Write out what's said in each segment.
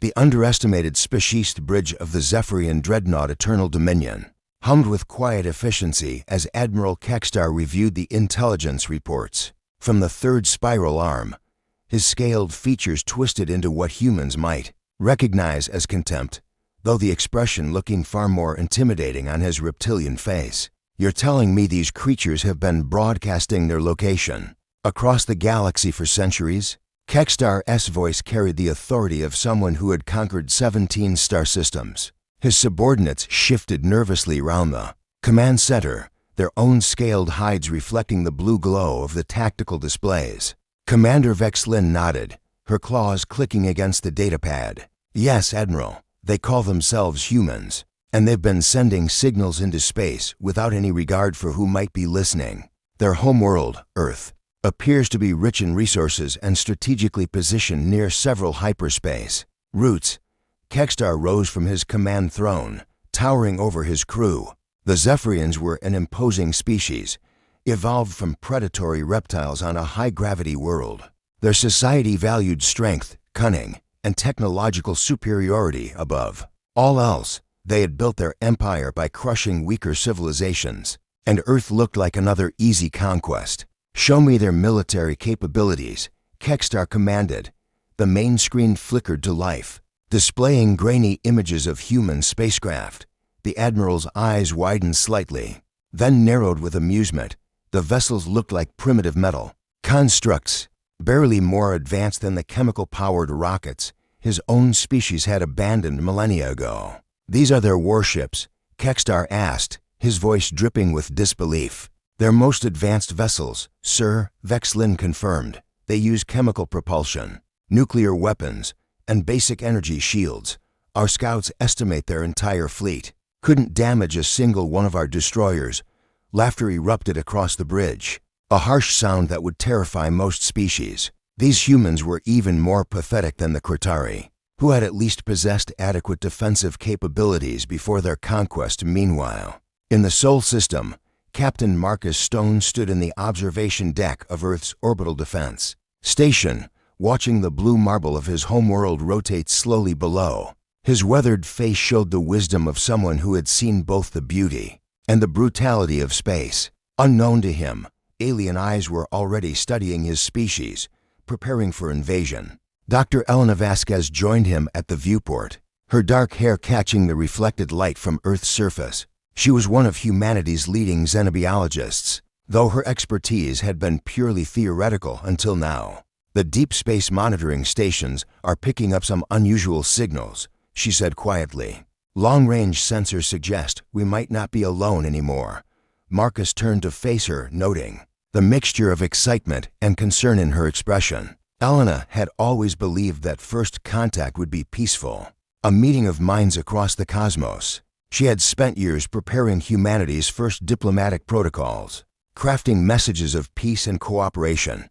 the underestimated speciesist bridge of the Zephyrian dreadnought Eternal Dominion hummed with quiet efficiency as Admiral Kekstar reviewed the intelligence reports. From the third spiral arm, his scaled features twisted into what humans might recognize as contempt, though the expression looking far more intimidating on his reptilian face. "You're telling me these creatures have been broadcasting their location across the galaxy for centuries?" Kekstar's voice carried the authority of someone who had conquered 17 star systems. His subordinates shifted nervously round the command center, their own scaled hides reflecting the blue glow of the tactical displays. Commander Vexlin nodded, her claws clicking against the datapad. "Yes, Admiral, they call themselves humans, and they've been sending signals into space without any regard for who might be listening. Their homeworld, Earth, appears to be rich in resources and strategically positioned near several hyperspace routes." Kekstar rose from his command throne, towering over his crew. The Zephyrians were an imposing species, evolved from predatory reptiles on a high-gravity world. Their society valued strength, cunning, and technological superiority above all else. They had built their empire by crushing weaker civilizations, and Earth looked like another easy conquest. "Show me their military capabilities," Kekstar commanded. The main screen flickered to life, displaying grainy images of human spacecraft. The Admiral's eyes widened slightly, then narrowed with amusement. The vessels looked like primitive metal constructs, barely more advanced than the chemical-powered rockets his own species had abandoned millennia ago. "These are their warships?" Kekstar asked, his voice dripping with disbelief. "Their most advanced vessels, sir," Vexlin confirmed. "They use chemical propulsion, nuclear weapons, and basic energy shields. Our scouts estimate their entire fleet couldn't damage a single one of our destroyers." Laughter erupted across the bridge, a harsh sound that would terrify most species. These humans were even more pathetic than the Kratari, who had at least possessed adequate defensive capabilities before their conquest. Meanwhile, in the Sol system, Captain Marcus Stone stood in the observation deck of Earth's orbital defense station, watching the blue marble of his homeworld rotate slowly below. His weathered face showed the wisdom of someone who had seen both the beauty and the brutality of space. Unknown to him, alien eyes were already studying his species, preparing for invasion. Dr. Elena Vasquez joined him at the viewport, her dark hair catching the reflected light from Earth's surface. She was one of humanity's leading xenobiologists, though her expertise had been purely theoretical until now. "The deep space monitoring stations are picking up some unusual signals," she said quietly. "Long-range sensors suggest we might not be alone anymore." Marcus turned to face her, noting the mixture of excitement and concern in her expression. Elena had always believed that first contact would be peaceful, a meeting of minds across the cosmos. She had spent years preparing humanity's first diplomatic protocols, crafting messages of peace and cooperation.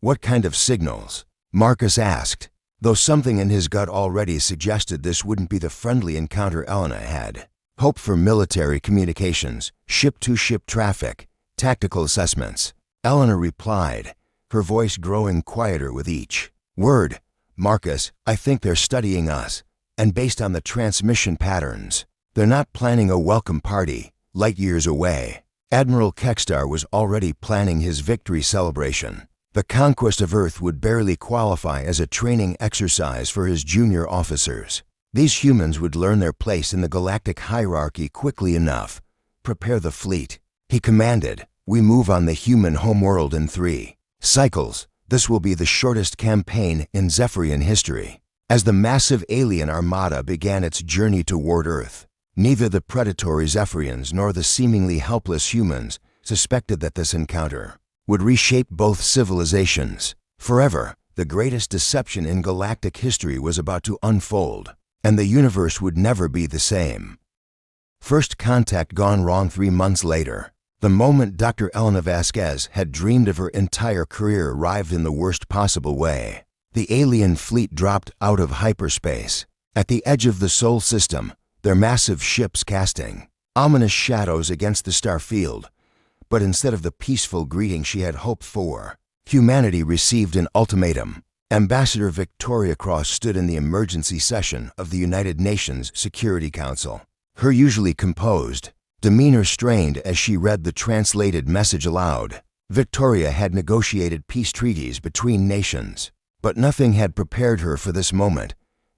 "What kind of signals?" Marcus asked, though something in his gut already suggested this wouldn't be the friendly encounter Elena had hoped for. "Military communications, ship-to-ship traffic, tactical assessments," Elena replied, her voice growing quieter with each word. "Marcus, I think they're studying us, and based on the transmission patterns, they're not planning a welcome party light years away." Admiral Kekstar was already planning his victory celebration. The conquest of Earth would barely qualify as a training exercise for his junior officers. These humans would learn their place in the galactic hierarchy quickly enough. "Prepare the fleet," he commanded. "We move on the human homeworld in 3 cycles. This will be the shortest campaign in Zephyrian history." As the massive alien armada began its journey toward Earth, neither the predatory Zephyrians nor the seemingly helpless humans suspected that this encounter would reshape both civilizations forever. The greatest deception in galactic history was about to unfold, and the universe would never be the same. First contact gone wrong 3 months later. The moment Dr. Elena Vasquez had dreamed of her entire career arrived in the worst possible way. The alien fleet dropped out of hyperspace. At the edge of the Sol system, their massive ships casting ominous shadows against the star field. But instead of the peaceful greeting she had hoped for, humanity received an ultimatum. Ambassador Victoria Cross stood in the emergency session of the United Nations Security Council. Her usually composed demeanor strained as she read the translated message aloud. Victoria had negotiated peace treaties between nations, but nothing had prepared her for this moment.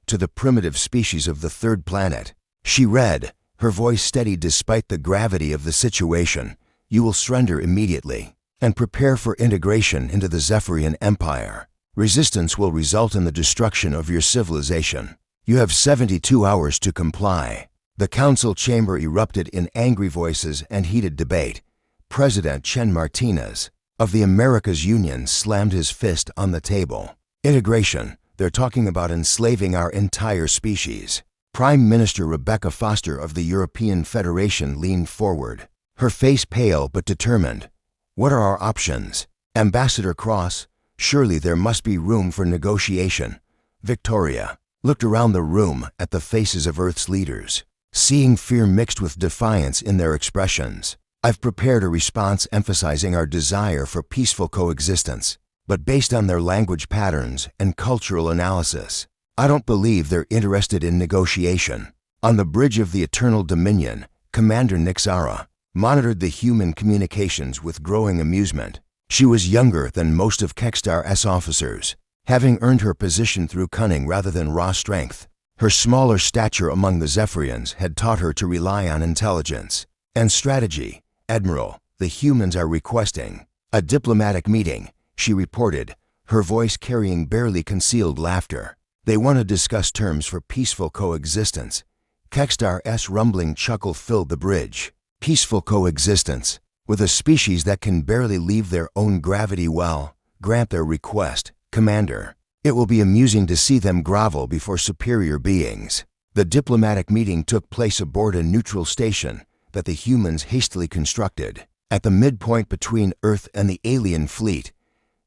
To the primitive species of the third planet, she read, her voice steady despite the gravity of the situation, "You will surrender immediately and prepare for integration into the Zephyrian Empire. Resistance will result in the destruction of your civilization. You have 72 hours to comply." The council chamber erupted in angry voices and heated debate. President Chen Martinez of the Americas Union slammed his fist on the table. "Integration? They're talking about enslaving our entire species." Prime Minister Rebecca Foster of the European Federation leaned forward, her face pale but determined. "What are our options?" Ambassador Cross, "Surely there must be room for negotiation." Victoria looked around the room at the faces of Earth's leaders, seeing fear mixed with defiance in their expressions. "I've prepared a response emphasizing our desire for peaceful coexistence, but based on their language patterns and cultural analysis, I don't believe they're interested in negotiation." On the bridge of the Eternal Dominion, Commander Nixara monitored the human communications with growing amusement. She was younger than most of Kexstar's officers, having earned her position through cunning rather than raw strength. Her smaller stature among the Zephyrians had taught her to rely on intelligence and strategy. "Admiral, the humans are requesting a diplomatic meeting," she reported, her voice carrying barely concealed laughter. "They want to discuss terms for peaceful coexistence." Kexstar's rumbling chuckle filled the bridge. "Peaceful coexistence with a species that can barely leave their own gravity well. Grant their request, Commander. It will be amusing to see them grovel before superior beings." The diplomatic meeting took place aboard a neutral station that the humans hastily constructed. At the midpoint between Earth and the alien fleet,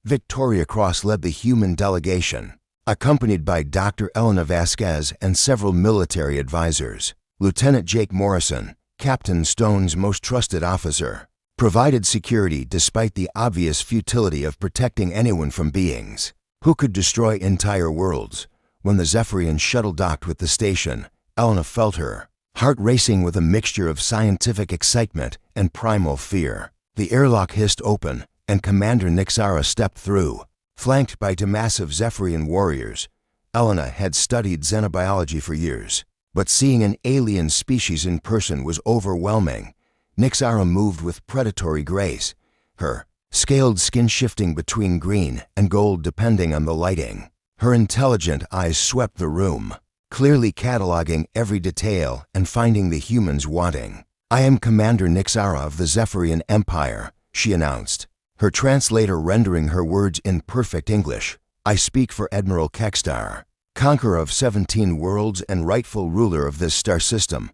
Victoria Cross led the human delegation, accompanied by Dr. Elena Vasquez and several military advisors. Lieutenant Jake Morrison, Captain Stone's most trusted officer, provided security despite the obvious futility of protecting anyone from beings who could destroy entire worlds. When the Zephyrian shuttle docked with the station, Elena felt her heart racing with a mixture of scientific excitement and primal fear. The airlock hissed open, and Commander Nixara stepped through. Flanked by two massive Zephyrian warriors, Elena had studied xenobiology for years, but seeing an alien species in person was overwhelming. Nixara moved with predatory grace, her scaled skin shifting between green and gold depending on the lighting. Her intelligent eyes swept the room, clearly cataloging every detail and finding the humans wanting. "I am Commander Nixara of the Zephyrian Empire," she announced, her translator rendering her words in perfect English. "I speak for Admiral Kexstar, conqueror of 17 worlds and rightful ruler of this star system."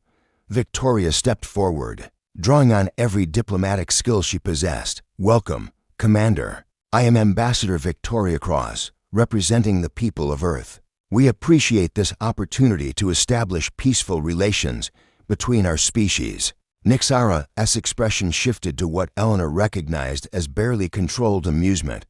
Victoria stepped forward, drawing on every diplomatic skill she possessed. "Welcome, Commander. I am Ambassador Victoria Cross, representing the people of Earth. We appreciate this opportunity to establish peaceful relations between our species." Nixara's expression shifted to what Elena recognized as barely controlled amusement.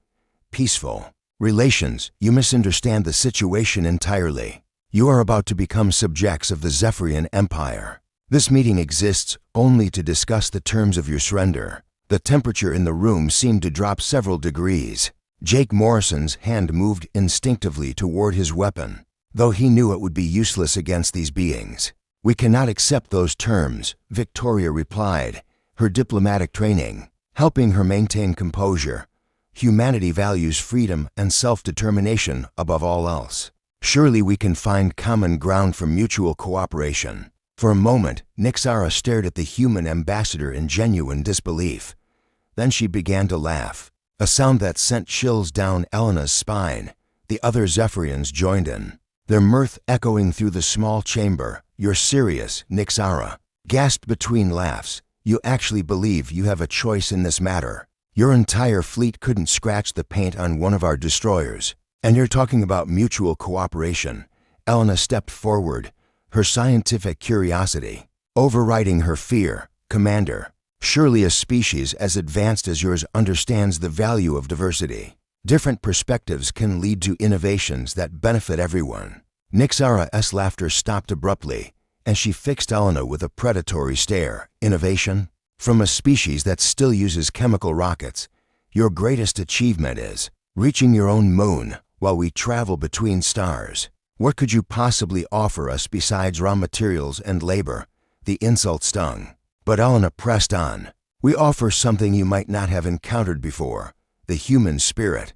"Peaceful relations? You misunderstand the situation entirely. You are about to become subjects of the Zephyrian Empire. This meeting exists only to discuss the terms of your surrender." The temperature in the room seemed to drop several degrees. Jake Morrison's hand moved instinctively toward his weapon, though he knew it would be useless against these beings. "We cannot accept those terms," Victoria replied, her diplomatic training helping her maintain composure. "Humanity values freedom and self-determination above all else. Surely we can find common ground for mutual cooperation." For a moment, Nixara stared at the human ambassador in genuine disbelief. Then she began to laugh, a sound that sent chills down Elena's spine. The other Zephyrians joined in, their mirth echoing through the small chamber. "You're serious," Nixara gasped between laughs. "You actually believe you have a choice in this matter? Your entire fleet couldn't scratch the paint on one of our destroyers, and you're talking about mutual cooperation." Elena stepped forward, her scientific curiosity overriding her fear. "Commander, surely a species as advanced as yours understands the value of diversity. Different perspectives can lead to innovations that benefit everyone. Nixara's laughter stopped abruptly, and she fixed Elena with a predatory stare. Innovation? From a species that still uses chemical rockets, your greatest achievement is reaching your own moon while we travel between stars. What could you possibly offer us besides raw materials and labor? The insult stung. But Elena pressed on. We offer something you might not have encountered before. The human spirit.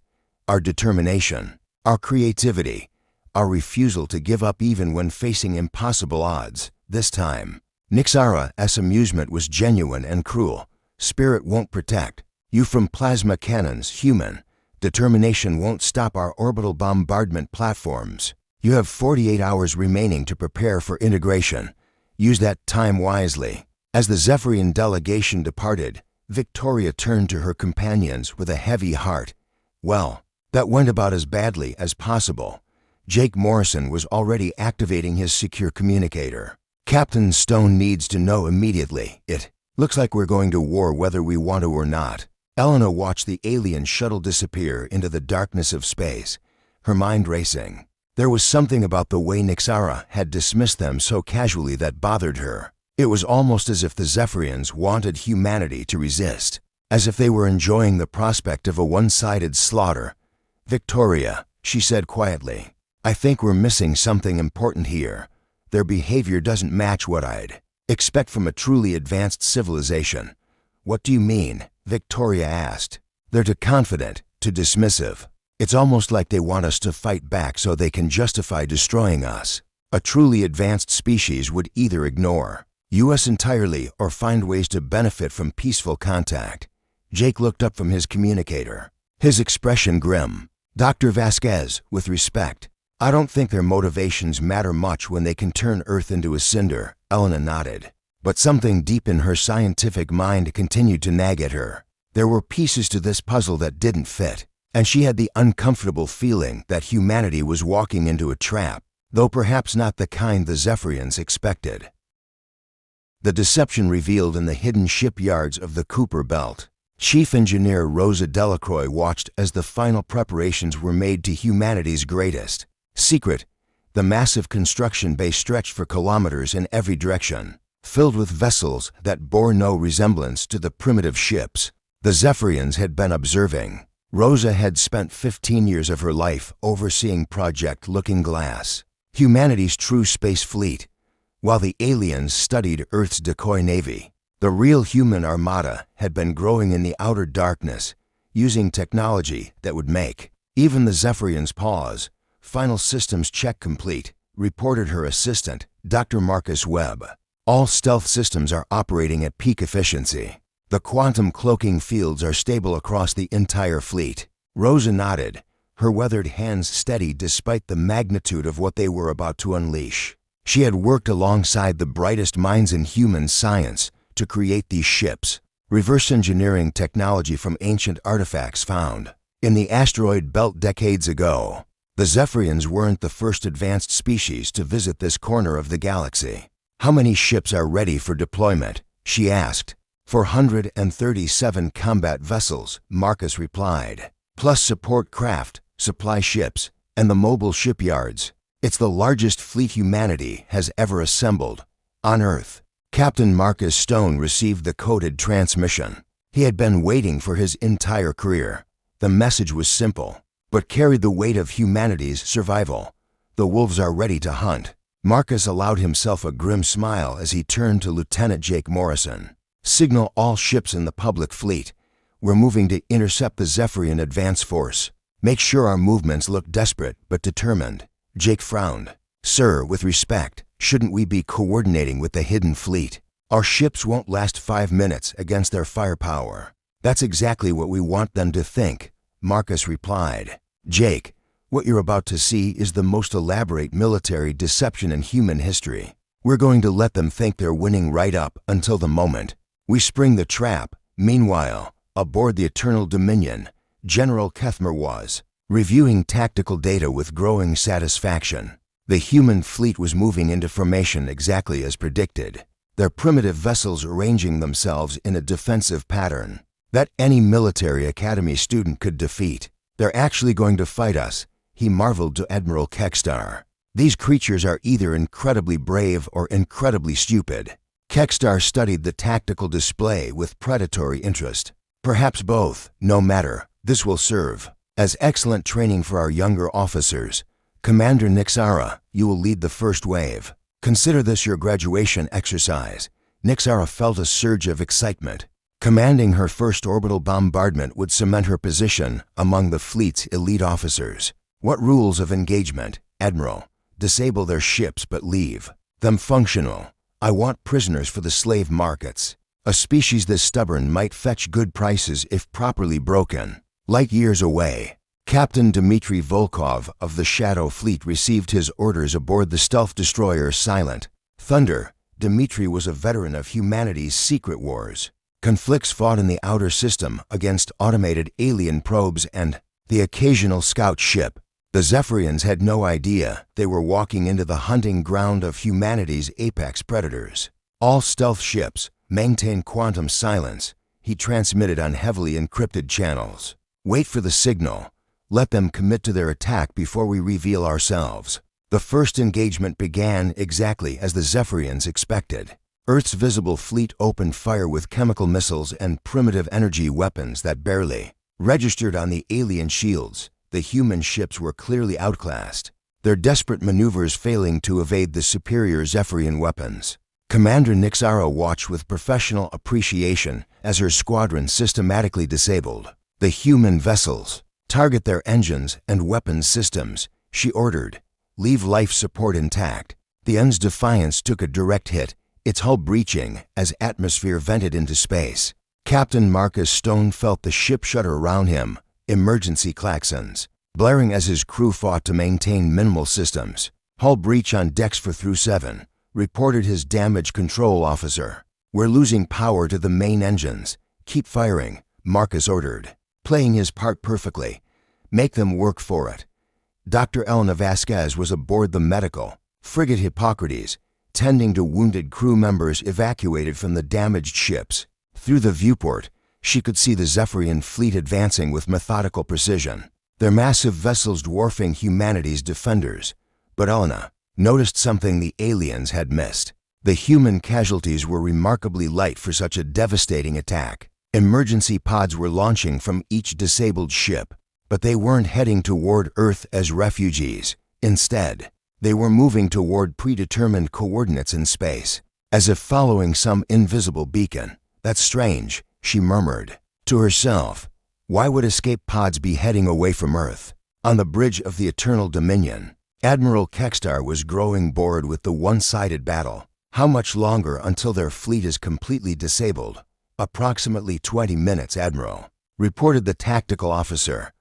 Our determination. Our creativity. Our refusal to give up even when facing impossible odds. This time, Nixara's amusement was genuine and cruel. Spirit won't protect you from plasma cannons, human. Determination won't stop our orbital bombardment platforms. You have 48 hours remaining to prepare for integration. Use that time wisely. As the Zephyrian delegation departed, Victoria turned to her companions with a heavy heart. Well, that went about as badly as possible. Jake Morrison was already activating his secure communicator. Captain Stone needs to know immediately. It looks like we're going to war whether we want to or not. Elena watched the alien shuttle disappear into the darkness of space, her mind racing. There was something about the way Nixara had dismissed them so casually that bothered her. It was almost as if the Zephyrians wanted humanity to resist, as if they were enjoying the prospect of a one-sided slaughter. Victoria, she said quietly, I think we're missing something important here. Their behavior doesn't match what I'd expect from a truly advanced civilization. What do you mean? Victoria asked. They're too confident, too dismissive. It's almost like they want us to fight back so they can justify destroying us. A truly advanced species would either ignore us entirely or find ways to benefit from peaceful contact. Jake looked up from his communicator, his expression grim. Dr. Vasquez, with respect, I don't think their motivations matter much when they can turn Earth into a cinder. Elena nodded. But something deep in her scientific mind continued to nag at her. There were pieces to this puzzle that didn't fit, and she had the uncomfortable feeling that humanity was walking into a trap, though perhaps not the kind the Zephyrians expected. The deception revealed in the hidden shipyards of the Cooper Belt. Chief Engineer Rosa Delacroix watched as the final preparations were made to humanity's greatest secret. The massive construction base stretched for kilometers in every direction, filled with vessels that bore no resemblance to the primitive ships the Zephyrians had been observing. Rosa had spent 15 years of her life overseeing Project Looking Glass, humanity's true space fleet, while the aliens studied Earth's decoy navy. The real human armada had been growing in the outer darkness, using technology that would make even the Zephyrians pause. Final systems check complete, reported her assistant, Dr. Marcus Webb. All stealth systems are operating at peak efficiency. The quantum cloaking fields are stable across the entire fleet. Rosa nodded, her weathered hands steady despite the magnitude of what they were about to unleash. She had worked alongside the brightest minds in human science to create these ships, reverse engineering technology from ancient artifacts found in the asteroid belt decades ago. The Zephyrians weren't the first advanced species to visit this corner of the galaxy. How many ships are ready for deployment? She asked. 437 combat vessels, Marcus replied, plus support craft, supply ships, and the mobile shipyards. It's the largest fleet humanity has ever assembled on Earth. Captain Marcus Stone received the coded transmission. He had been waiting for his entire career. The message was simple, but carried the weight of humanity's survival. The wolves are ready to hunt. Marcus allowed himself a grim smile as he turned to Lieutenant Jake Morrison. Signal all ships in the public fleet. We're moving to intercept the Zephyrian advance force. Make sure our movements look desperate but determined. Jake frowned. Sir, with respect, shouldn't we be coordinating with the hidden fleet? Our ships won't last 5 minutes against their firepower. That's exactly what we want them to think, Marcus replied. Jake, what you're about to see is the most elaborate military deception in human history. We're going to let them think they're winning right up until the moment we spring the trap. Meanwhile, aboard the Eternal Dominion, General Kethmer was reviewing tactical data with growing satisfaction. The human fleet was moving into formation exactly as predicted, their primitive vessels arranging themselves in a defensive pattern that any military academy student could defeat. They're actually going to fight us, he marveled to Admiral Kekstar. These creatures are either incredibly brave or incredibly stupid. Kekstar studied the tactical display with predatory interest. Perhaps both. No matter, this will serve as excellent training for our younger officers. Commander Nixara, you will lead the first wave. Consider this your graduation exercise. Nixara felt a surge of excitement. Commanding her first orbital bombardment would cement her position among the fleet's elite officers. What rules of engagement, Admiral? Disable their ships but leave them functional. I want prisoners for the slave markets. A species this stubborn might fetch good prices if properly broken. Light years away, Captain Dmitry Volkov of the Shadow Fleet received his orders aboard the stealth destroyer Silent Thunder. Dmitry was a veteran of humanity's secret wars. Conflicts fought in the outer system against automated alien probes and the occasional scout ship. The Zephyrians had no idea they were walking into the hunting ground of humanity's apex predators. All stealth ships maintain quantum silence, he transmitted on heavily encrypted channels. Wait for the signal. Let them commit to their attack before we reveal ourselves. The first engagement began exactly as the Zephyrians expected. Earth's visible fleet opened fire with chemical missiles and primitive energy weapons that barely registered on the alien shields. The human ships were clearly outclassed, their desperate maneuvers failing to evade the superior Zephyrian weapons. Commander Nixara watched with professional appreciation as her squadron systematically disabled the human vessels. Target their engines and weapons systems, she ordered. Leave life support intact. The N's Defiance took a direct hit, its hull breaching as atmosphere vented into space. Captain Marcus Stone felt the ship shudder around him. Emergency klaxons, blaring as his crew fought to maintain minimal systems. Hull breach on decks for through 7, reported his damage control officer. We're losing power to the main engines. Keep firing, Marcus ordered, playing his part perfectly. Make them work for it. Dr. Elena Vasquez was aboard the medical frigate Hippocrates, tending to wounded crew members evacuated from the damaged ships. Through the viewport, she could see the Zephyrian fleet advancing with methodical precision, their massive vessels dwarfing humanity's defenders. But Elena noticed something the aliens had missed. The human casualties were remarkably light for such a devastating attack. Emergency pods were launching from each disabled ship, but they weren't heading toward Earth as refugees. Instead, they were moving toward predetermined coordinates in space, as if following some invisible beacon. That's strange, she murmured to herself. Why would escape pods be heading away from Earth? On the bridge of the Eternal Dominion, Admiral Kekstar was growing bored with the one-sided battle. How much longer until their fleet is completely disabled? Approximately 20 minutes, Admiral, reported the tactical officer.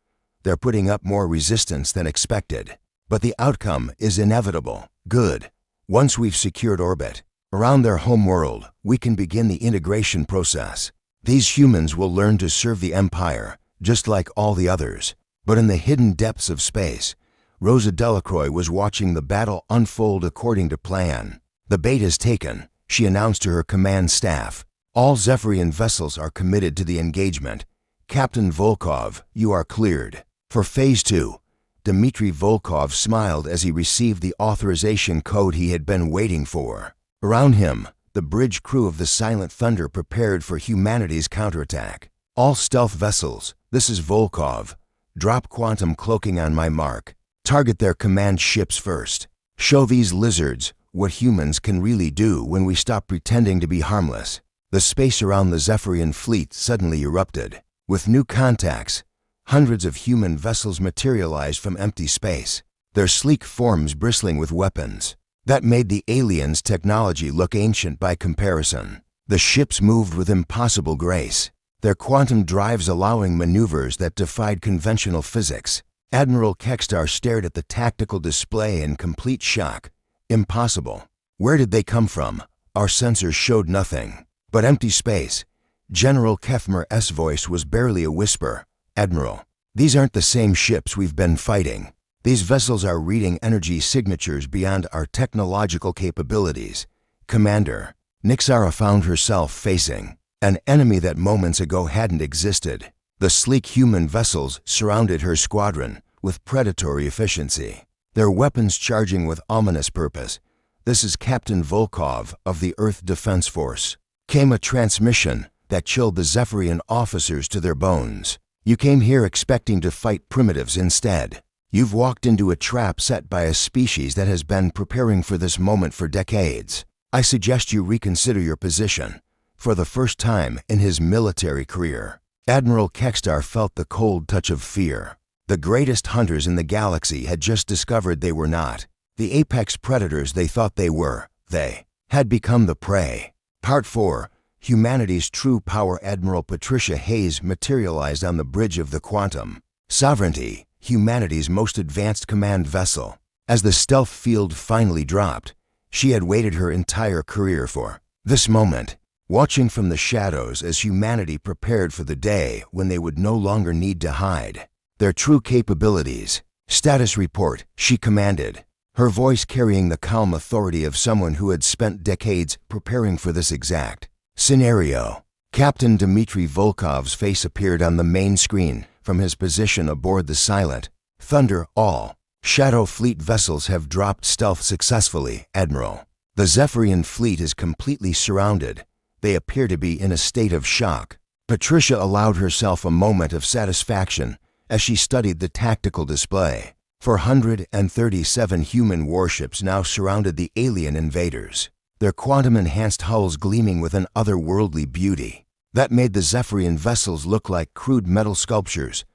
They're putting up more resistance than expected, but the outcome is inevitable. Good. Once we've secured orbit around their home world, we can begin the integration process. These humans will learn to serve the Empire, just like all the others. But in the hidden depths of space, Rosa Delacroix was watching the battle unfold according to plan. The bait is taken, she announced to her command staff. All Zephyrian vessels are committed to the engagement. Captain Volkov, you are cleared for Phase 2. Dmitry Volkov smiled as he received the authorization code he had been waiting for. Around him, the bridge crew of the Silent Thunder prepared for humanity's counterattack. All stealth vessels, this is Volkov. Drop quantum cloaking on my mark. Target their command ships first. Show these lizards what humans can really do when we stop pretending to be harmless. The space around the Zephyrian fleet suddenly erupted. With new contacts, hundreds of human vessels materialized from empty space, their sleek forms bristling with weapons. That made the aliens' technology look ancient by comparison. The ships moved with impossible grace, their quantum drives allowing maneuvers that defied conventional physics. Admiral Kekstar stared at the tactical display in complete shock. Impossible. Where did they come from? Our sensors showed nothing but empty space. General Kefmer's voice was barely a whisper. Admiral, these aren't the same ships we've been fighting. These vessels are reading energy signatures beyond our technological capabilities. Commander, Nixara found herself facing an enemy that moments ago hadn't existed. The sleek human vessels surrounded her squadron with predatory efficiency, their weapons charging with ominous purpose. "This is Captain Volkov of the Earth Defense Force," came a transmission that chilled the Zephyrian officers to their bones. "You came here expecting to fight primitives instead. You've walked into a trap set by a species that has been preparing for this moment for decades. I suggest you reconsider your position." For the first time in his military career, Admiral Kekstar felt the cold touch of fear. The greatest hunters in the galaxy had just discovered they were not the apex predators they thought they were. They had become the prey. Part 4. Humanity's True Power. Admiral Patricia Hayes materialized on the bridge of the Quantum Sovereignty, humanity's most advanced command vessel. As the stealth field finally dropped, she had waited her entire career for this moment, watching from the shadows as humanity prepared for the day when they would no longer need to hide their true capabilities. "Status report," she commanded, her voice carrying the calm authority of someone who had spent decades preparing for this exact scenario. Captain Dmitry Volkov's face appeared on the main screen from his position aboard the Silent Thunder. "All Shadow Fleet vessels have dropped stealth successfully, Admiral. The Zephyrian fleet is completely surrounded. They appear to be in a state of shock." Patricia allowed herself a moment of satisfaction as she studied the tactical display. 437 human warships now surrounded the alien invaders, their quantum-enhanced hulls gleaming with an otherworldly beauty that made the Zephyrian vessels look like crude metal sculptures.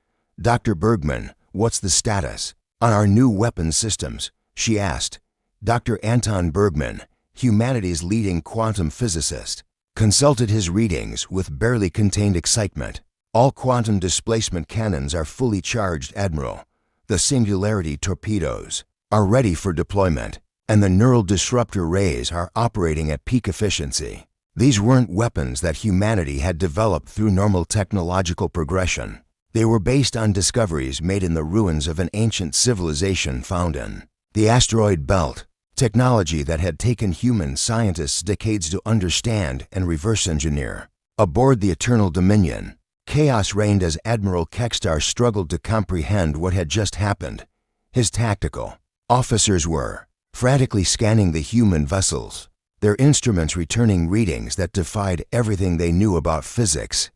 "Dr. Bergman, what's the status on our new weapon systems?" she asked. Dr. Anton Bergman, humanity's leading quantum physicist, consulted his readings with barely contained excitement. "All quantum displacement cannons are fully charged, Admiral. The singularity torpedoes are ready for deployment, and the neural disruptor rays are operating at peak efficiency." These weren't weapons that humanity had developed through normal technological progression. They were based on discoveries made in the ruins of an ancient civilization found in the asteroid belt, technology that had taken human scientists decades to understand and reverse engineer. Aboard the Eternal Dominion, chaos reigned as Admiral Kekstar struggled to comprehend what had just happened. His tactical officers were frantically scanning the human vessels, their instruments returning readings that defied everything they knew about physics.